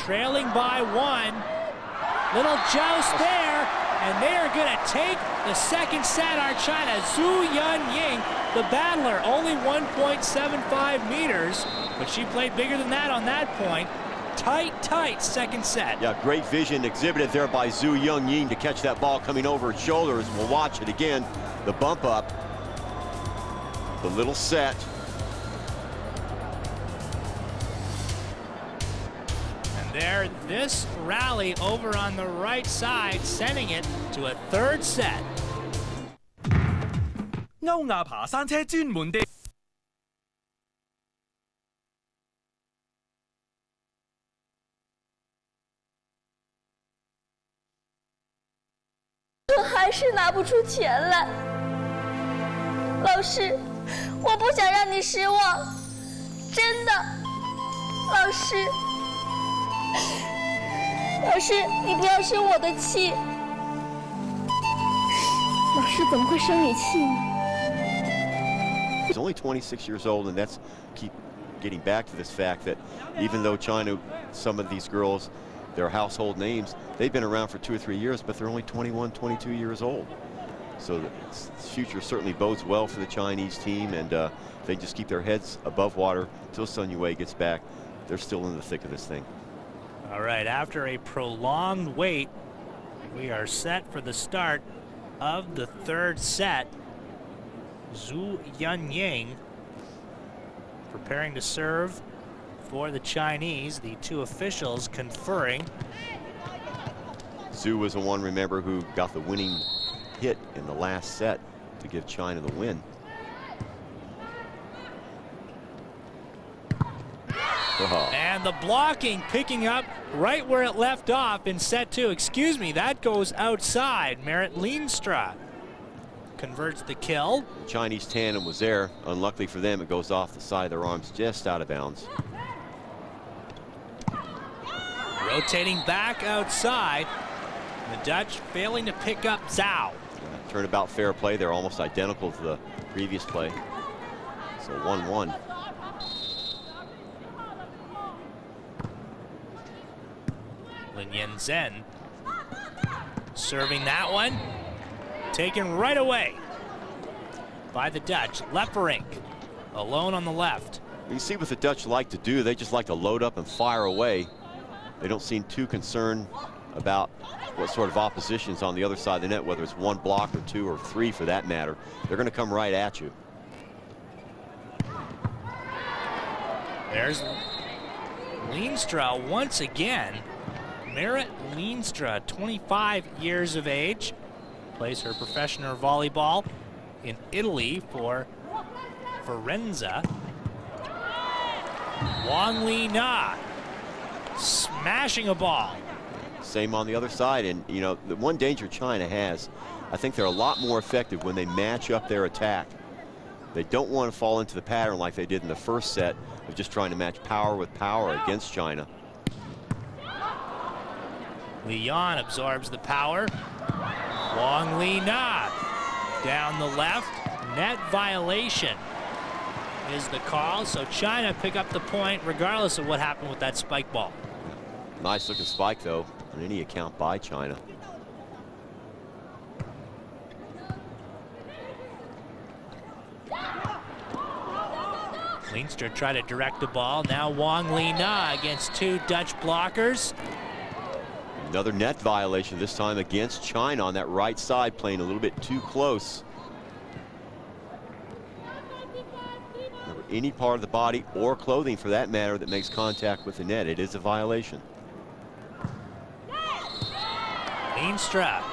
trailing by 1. Little joust there, and they are going to take the second set. Our China, Zhu Yunying, the battler, only 1.75 meters, but she played bigger than that on that point. Tight second set. Yeah, great vision exhibited there by Zhu Yunying to catch that ball coming over her shoulders. We'll watch it again. The bump up, the little set. And there, this rally over on the right side, sending it to a third set. 歐亞爬山車專門的。我还是拿不出钱来，老师，我不想让你失望，真的，老师，老师，你不要生我的气，老师怎么会生你气呢？ He's only 26 years old, and that's keep getting back to this fact that even though China, some of these girls, their household names, they've been around for 2 or 3 years, but they're only 21, 22 years old. So the future certainly bodes well for the Chinese team, and if they just keep their heads above water until Sun Yue gets back, they're still in the thick of this thing. All right, after a prolonged wait, we are set for the start of the third set. Zhu Yunying preparing to serve for the Chinese, the two officials conferring. Zhu was the one, remember, who got the winning hit in the last set to give China the win. And the blocking picking up right where it left off in set 2. Excuse me, that goes outside. Merit Leenstra converts the kill. The Chinese tandem was there. Unluckily for them, it goes off the side of their arms, just out of bounds. Rotating back outside. The Dutch failing to pick up Zhao. Turnabout fair play. They're almost identical to the previous play. So 1-1. Lin Yanzhen serving that one. Taken right away by the Dutch. Leppering alone on the left. You see what the Dutch like to do. They just like to load up and fire away. They don't seem too concerned about what sort of opposition's on the other side of the net, whether it's 1 block or 2 or 3 for that matter. They're going to come right at you. There's Leenstra once again. Merit Leenstra, 25 years of age, plays her professional volleyball in Italy for Firenze. Wang Li Na smashing a ball. Same on the other side, and you know, the one danger China has, I think they're a lot more effective when they match up their attack. They don't want to fall into the pattern like they did in the first set of just trying to match power with power against China. Li Yan absorbs the power. Wang Li Na down the left. Net violation is the call, so China pick up the point regardless of what happened with that spike ball. Nice looking spike though, on any account by China. Leenstra tried to direct the ball. Now Wang Li Na against 2 Dutch blockers. Another net violation, this time against China on that right side, playing a little bit too close. Remember, any part of the body or clothing for that matter that makes contact with the net, it is a violation. Leenstra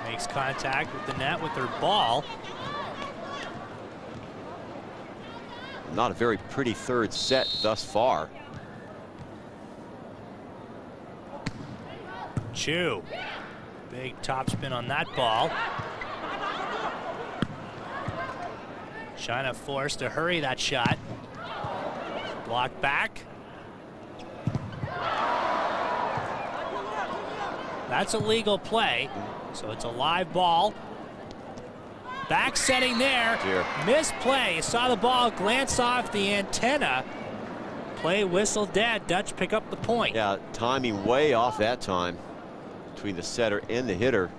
makes contact with the net with her ball. Not a very pretty third set thus far. Chu, big topspin on that ball. China forced to hurry that shot. Blocked back. That's a legal play, so it's a live ball. Back setting there. Misplay. You saw the ball glance off the antenna. play whistle dead. Dutch pick up the point. Yeah, timing way off that time between the setter and the hitter.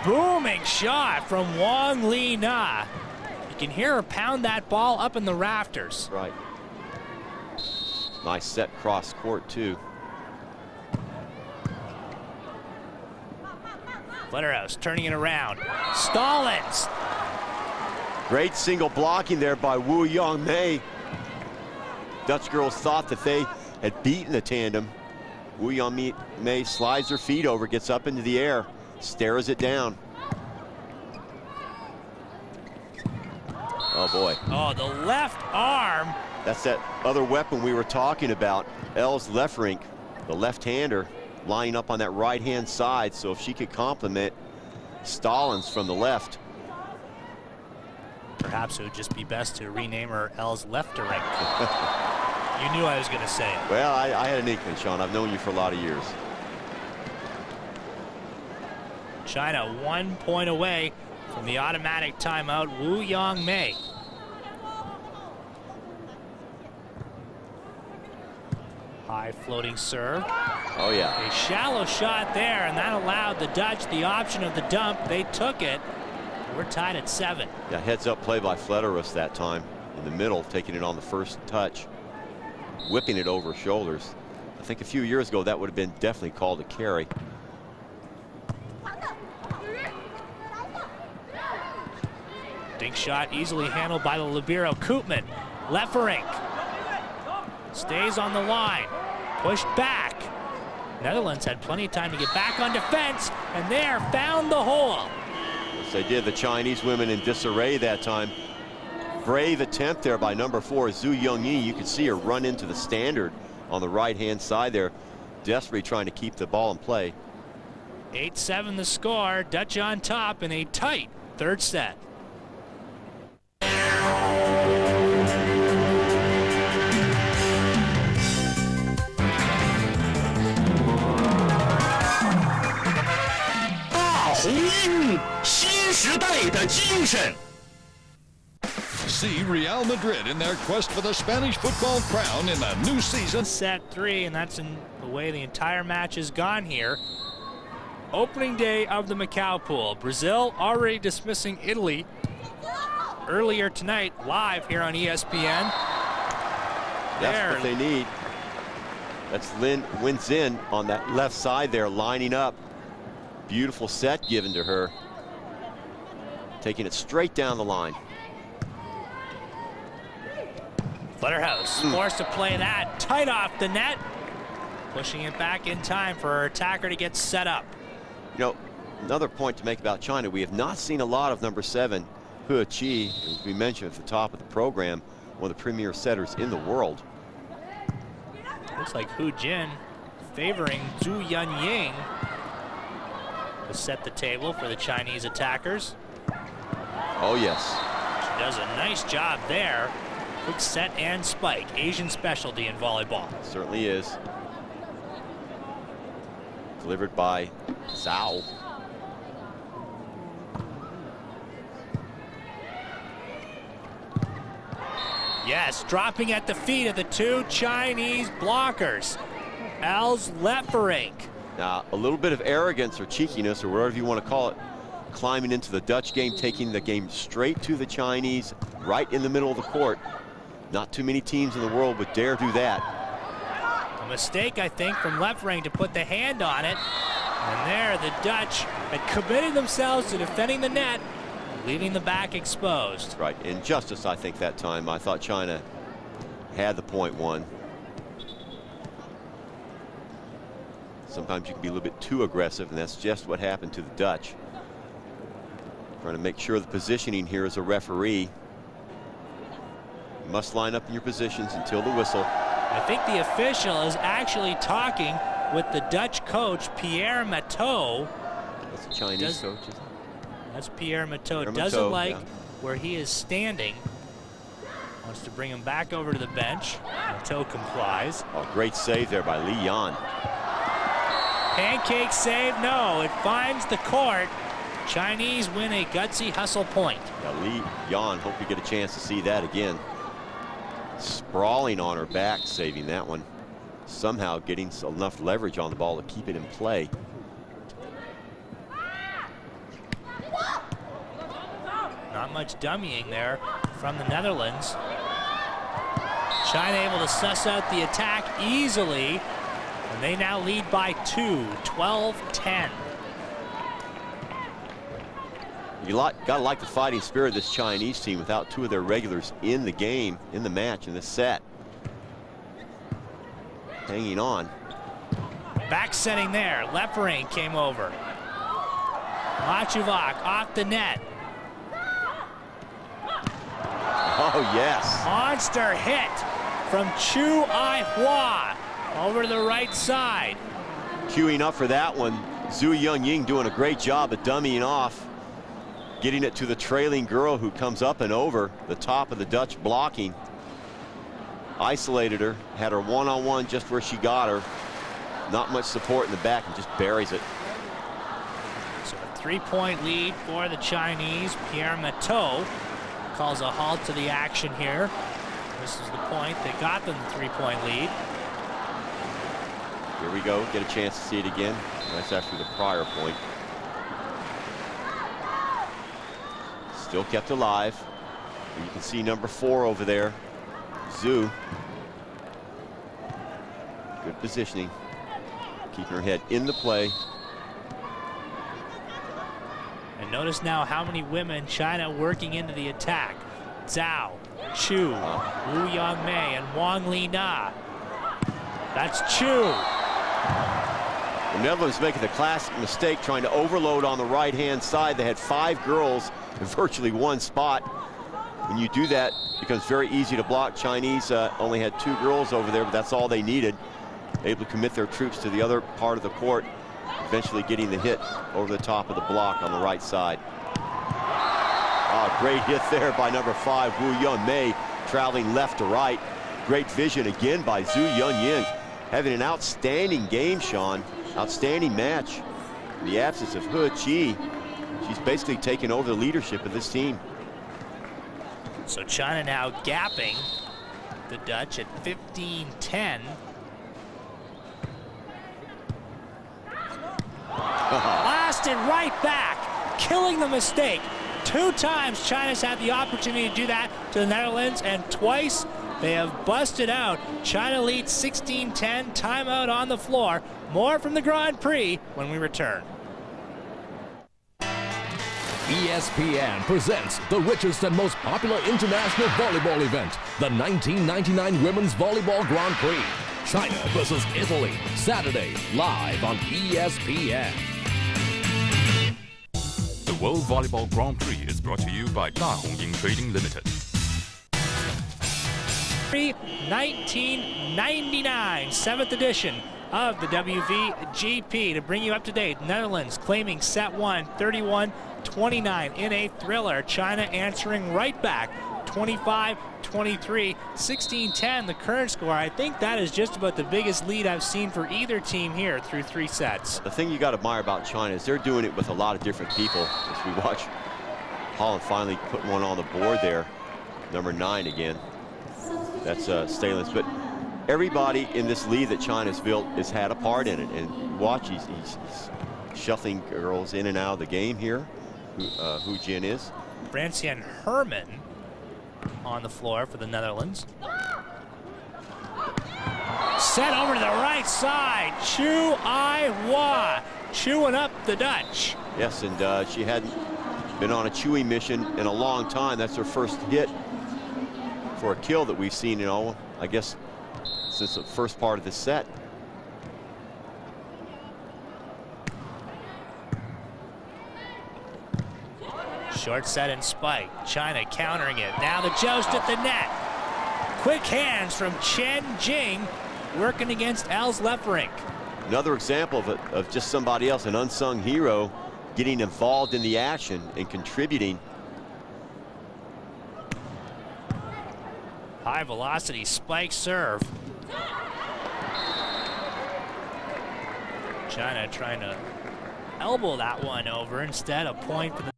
Booming shot from Wang Li Na. You can hear her pound that ball up in the rafters. Right. Nice set cross court too. Flitterhouse turning it around. Stallings. Great single blocking there by Wu Yang Mei. Dutch girls thought that they had beaten the tandem. Wu Yang Mei slides her feet over, gets up into the air, stares it down. Oh boy. Oh, the left arm. That's that other weapon we were talking about. Els Lefferink, the left-hander, lining up on that right-hand side. So if she could complement Stallings from the left. Perhaps it would just be best to rename her Els Lefterink. You knew I was going to say it. Well, I had an inkling, Sean. I've known you for a lot of years. China 1 point away from the automatic timeout. Wu Yang Mei. High floating serve. Oh yeah. A shallow shot there, and that allowed the Dutch the option of the dump. They took it. We're tied at 7. Yeah, heads up play by Flederus that time in the middle, taking it on the first touch, whipping it over shoulders. I think a few years ago that would have been definitely called a carry. Dink shot easily handled by the libero Koopman. Lefferink stays on the line, pushed back. Netherlands had plenty of time to get back on defense, and there found the hole. Yes, they did. The Chinese women in disarray that time. Brave attempt there by number 4, Zhu Yongyi. You could see her run into the standard on the right-hand side there, desperately trying to keep the ball in play. 8-7 the score. Dutch on top in a tight third set. See Real Madrid in their quest for the Spanish football crown in the new season. Set 3, and that's in the way the entire match has gone here. Opening day of the Macau pool. Brazil already dismissing Italy earlier tonight, live here on ESPN. That's what they need. That's Lin Wenzin on that left side there, lining up. Beautiful set given to her. Taking it straight down the line. Flitterhouse forced to play that tight off the net. Pushing it back in time for her attacker to get set up. You know, another point to make about China, we have not seen a lot of number 7, He Qi, as we mentioned at the top of the program, one of the premier setters in the world. Looks like Hu Jin favoring Zhu Yanying to set the table for the Chinese attackers. Oh yes. She does a nice job there. Quick set and spike, Asian specialty in volleyball. Certainly is. Delivered by Zhao. Yes, dropping at the feet of the 2 Chinese blockers. Els Lefferink. Now, a little bit of arrogance or cheekiness, or whatever you want to call it, climbing into the Dutch game, taking the game straight to the Chinese, right in the middle of the court. Not too many teams in the world would dare do that. A mistake, I think, from Lefferink to put the hand on it. And there, the Dutch had committed themselves to defending the net, leaving the back exposed. Right, injustice, I think, that time. I thought China had the point won. Sometimes you can be a little bit too aggressive, and that's just what happened to the Dutch. Trying to make sure the positioning here as a referee. You must line up in your positions until the whistle. I think the official is actually talking with the Dutch coach, Pierre Matteau. That's the Chinese coach, isn't it? That's Pierre Matteau. Pierre Doesn't Matteau, like yeah, where he is standing. Wants to bring him back over to the bench. Matteau complies. Oh, great save there by Li Yan. Pancake save, no, it finds the court. Chinese win a gutsy hustle point. Yeah, Li Yan, hope we get a chance to see that again. Sprawling on her back, saving that one. Somehow getting enough leverage on the ball to keep it in play. Not much dummying there from the Netherlands. China able to suss out the attack easily, and they now lead by 2, 12-10. You gotta like the fighting spirit of this Chinese team without two of their regulars in the game, in the match, in this set. Hanging on. Back setting there. Lefering came over. Machuvak off the net. Oh, yes. Monster hit from Chu Ai-hua over to the right side. Queuing up for that one. Zhu Yunying doing a great job of dummying off, getting it to the trailing girl who comes up and over the top of the Dutch blocking. Isolated her, had her one-on-one just where she got her. Not much support in the back and just buries it. So a 3-point lead for the Chinese. Pierre Matteau calls a halt to the action here. This is the point that got them the 3-point lead. Here we go, get a chance to see it again. That's after the prior point. Still kept alive. You can see number 4 over there, Zhu. Good positioning, keeping her head in the play. And notice now how many women China working into the attack. Zhao, Chu, Wu Yangmei, and Wang Lina. That's Chu. The Netherlands making the classic mistake trying to overload on the right-hand side. They had 5 girls in virtually one spot. When you do that, it becomes very easy to block. Chinese only had 2 girls over there, but that's all they needed. Able to commit their troops to the other part of the court, eventually getting the hit over the top of the block on the right side. Oh, great hit there by number 5, Wu Yunmei, traveling left to right. Great vision again by Zhu Yunying. Having an outstanding game, Sean. Outstanding match. In the absence of He Qi, she's basically taken over the leadership of this team. So China now gapping the Dutch at 15-10. Blasted right back, killing the mistake. 2 times China's had the opportunity to do that to the Netherlands, and twice they have busted out. China leads 16-10, timeout on the floor. More from the Grand Prix when we return. ESPN presents the richest and most popular international volleyball event, the 1999 Women's Volleyball Grand Prix. China versus Italy, Saturday, live on ESPN. The World Volleyball Grand Prix is brought to you by Da Hongying Trading Limited. 1999, 7th edition of the WVGP. To bring you up to date, Netherlands claiming set 1, 31-29 in a thriller. China answering right back, 25-23, 16-10 the current score. I think that is just about the biggest lead I've seen for either team here through 3 sets. The thing you got to admire about China is they're doing it with a lot of different people. As we watch Holland finally putting one on the board there, number 9 again. That's Stalins. But everybody in this lead that China's built has had a part in it. And watch, he's shuffling girls in and out of the game here. Hu Jin is. Franciane Herman on the floor for the Netherlands. Set over to the right side. Chu Ai-hua chewing up the Dutch. Yes, and she hadn't been on a chewing mission in a long time. That's her first hit for a kill that we've seen, you know, I guess since the first part of this set. Short set and spike. China countering it. Now the joust at the net. Quick hands from Chen Jing working against Els Lefferink. Another example of just somebody else, an unsung hero, getting involved in the action and contributing. High velocity spike serve. China trying to elbow that one over instead. A point for the